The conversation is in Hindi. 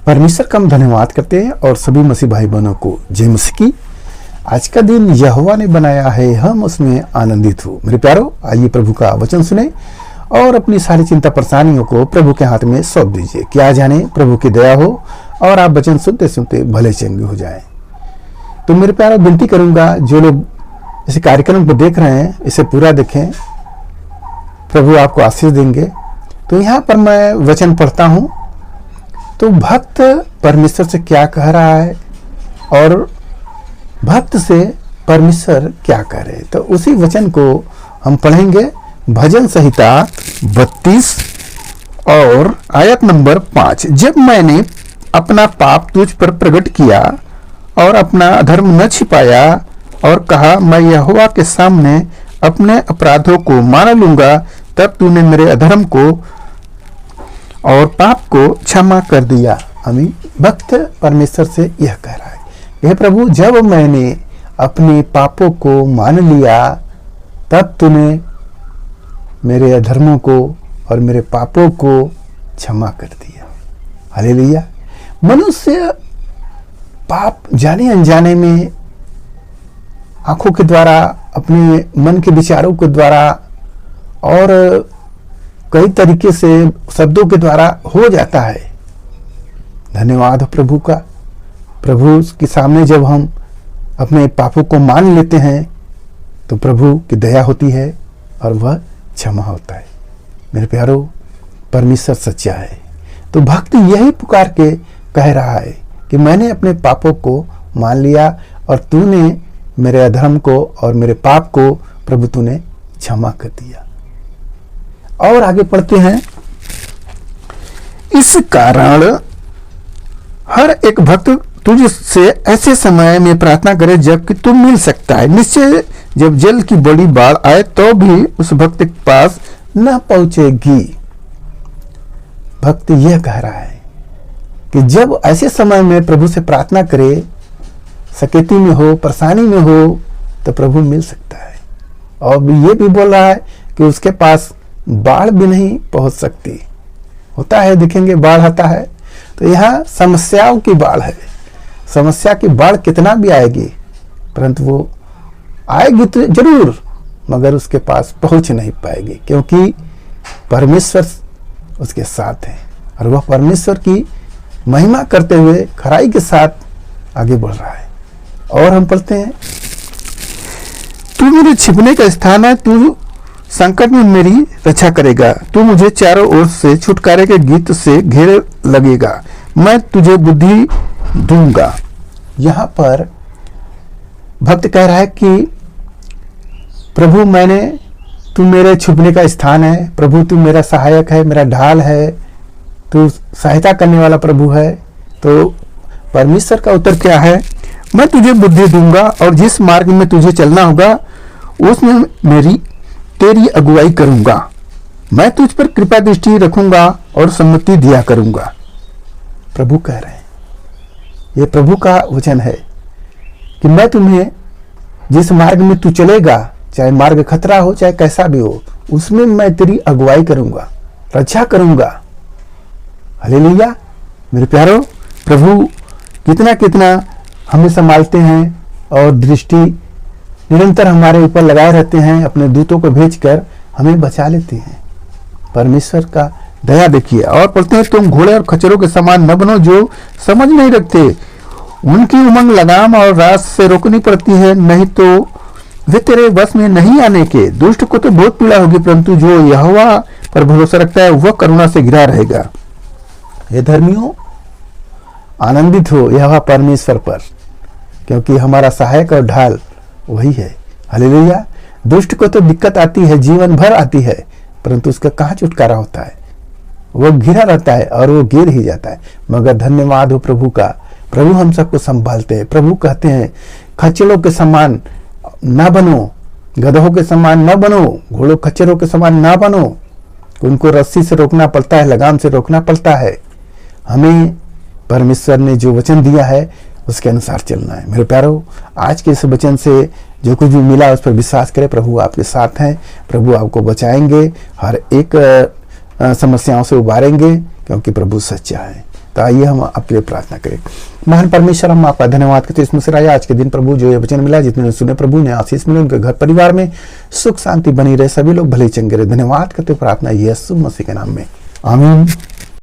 परमेश्वर का हम धन्यवाद करते हैं और सभी मसीह भाई बहनों को जय मसीह की। आज का दिन यहोवा ने बनाया है, हम उसमें आनंदित हो। मेरे प्यारो, आइए प्रभु का वचन सुने और अपनी सारी चिंता परेशानियों को प्रभु के हाथ में सौंप दीजिए। क्या जाने प्रभु की दया हो और आप वचन सुनते सुनते भले चंगे हो जाएं। तो मेरे प्यारो, विनती करूंगा जो लोग इस कार्यक्रम को देख रहे हैं इसे पूरा देखें, प्रभु आपको आशीष देंगे। तो यहाँ पर मैं वचन पढ़ता हूँ, तो भक्त परमेश्वर से क्या कह रहा है और भक्त से परमेश्वर क्या कह रहे हैं, तो उसी वचन को हम पढ़ेंगे। भजन संहिता 32 और आयत नंबर 5। जब मैंने अपना पाप तुझ पर प्रकट किया और अपना अधर्म न छिपाया और कहा मैं यहोवा के सामने अपने अपराधों को मान लूंगा, तब तूने मेरे अधर्म को और पाप को क्षमा कर दिया। आमीन। भक्त परमेश्वर से यह कह रहा है, हे प्रभु, जब मैंने अपने पापों को मान लिया तब तूने मेरे अधर्मों को और मेरे पापों को क्षमा कर दिया। हालेलुया। मनुष्य पाप जाने अनजाने में आंखों के द्वारा, अपने मन के विचारों के द्वारा और कई तरीके से शब्दों के द्वारा हो जाता है। धन्यवाद प्रभु का। प्रभु के सामने जब हम अपने पापों को मान लेते हैं तो प्रभु की दया होती है और वह क्षमा होता है। मेरे प्यारो, परमेश्वर सच्चा है। तो भक्त यही पुकार के कह रहा है कि मैंने अपने पापों को मान लिया और तूने मेरे अधर्म को और मेरे पाप को प्रभु तूने क्षमा कर दिया। और आगे पढ़ते हैं, इस कारण हर एक भक्त तुझसे ऐसे समय में प्रार्थना करे जबकि तू मिल सकता है। निश्चय जब जल की बड़ी बाढ़ आए तो भी उस भक्त के पास न पहुंचेगी। भक्त यह कह रहा है कि जब ऐसे समय में प्रभु से प्रार्थना करे, सकेती में हो, परेशानी में हो, तो प्रभु मिल सकता है। और ये भी बोल रहा है कि उसके पास बाढ़ भी नहीं पहुंच सकती। होता है, देखेंगे बाढ़ आता है तो यहाँ समस्याओं की बाढ़ है। समस्या की बाढ़ कितना भी आएगी, परंतु वो आएगी तो जरूर, मगर उसके पास पहुंच नहीं पाएगी, क्योंकि परमेश्वर उसके साथ है और वह परमेश्वर की महिमा करते हुए खराई के साथ आगे बढ़ रहा है। और हम पढ़ते हैं, तू मेरे छिपने का स्थान है, तू संकट में मेरी रक्षा करेगा, तू मुझे चारों ओर से छुटकारे के गीत से घेरे लगेगा, मैं तुझे बुद्धि दूंगा। यहाँ पर भक्त कह रहा है कि प्रभु तू मेरे छुपने का स्थान है, प्रभु तू मेरा सहायक है, मेरा ढाल है, तू सहायता करने वाला प्रभु है। तो परमेश्वर का उत्तर क्या है, मैं तुझे बुद्धि दूंगा और जिस मार्ग में तुझे चलना होगा उसमें तेरी अगुवाई करूंगा, मैं तुझ पर कृपा दृष्टि रखूंगा और सम्मति दिया करूंगा। प्रभु कह रहे हैं, ये प्रभु का वचन है कि मैं तुम्हें जिस मार्ग में तू चलेगा, चाहे मार्ग खतरा हो चाहे कैसा भी हो, उसमें मैं तेरी अगुवाई करूंगा, रक्षा करूंगा। हालेलुया। मेरे प्यारो, प्रभु कितना कितना हमें संभालते हैं और दृष्टि निरंतर हमारे ऊपर लगाए रहते हैं, अपने दूतों को भेजकर हमें बचा लेते हैं। परमेश्वर का दया देखिए। और पढ़ते हैं, तुम घोड़े और खच्चरों के समान न बनो जो समझ नहीं रखते, उनकी उमंग लगाम और रात से रोकनी पड़ती है, नहीं तो वे तेरे वश में नहीं आने के। दुष्ट को तो बहुत पीड़ा होगी, परंतु जो यहोवा पर भरोसा रखता है वह करुणा से घिरा रहेगा। ये धर्मियों, आनंदित हो यहोवा परमेश्वर पर, क्योंकि हमारा सहायक और ढाल वही है। हालेलुया। दुष्ट को तो दिक्कत आती है, जीवन भर आती है, परंतु उसका कहाँ छुटकारा होता है, वो घिरा रहता है और वो गिर ही जाता है। मगर धन्यवाद हो प्रभु का, प्रभु हम सबको संभालते हैं। प्रभु कहते हैं, खच्चरों के समान ना बनो, गधों के समान ना बनो, घोड़ों खच्चरों के समान ना बनो। उनको रस्सी से रोकना पड़ता है, लगाम से रोकना पड़ता है। हमें परमेश्वर ने जो वचन दिया है उसके अनुसार चलना है। मेरे प्यारो, आज के इस वचन से जो कुछ भी मिला उस पर विश्वास करें। प्रभु आपके साथ हैं, प्रभु आपको बचाएंगे, हर एक समस्याओं से उबारेंगे, क्योंकि प्रभु सच्चा है। तो आइए हम आपके लिए प्रार्थना करें। महान परमेश्वर, हम आपका धन्यवाद करते हैं इसमें से राजा आज के दिन प्रभु जो ये वचन मिला, जितने सुने प्रभु ने आशीष मिले, उनके घर परिवार में सुख शांति बनी रहे, सभी लोग भले चंगे रहे। धन्यवाद करते प्रार्थना यीशु मसीह के नाम में, आमीन।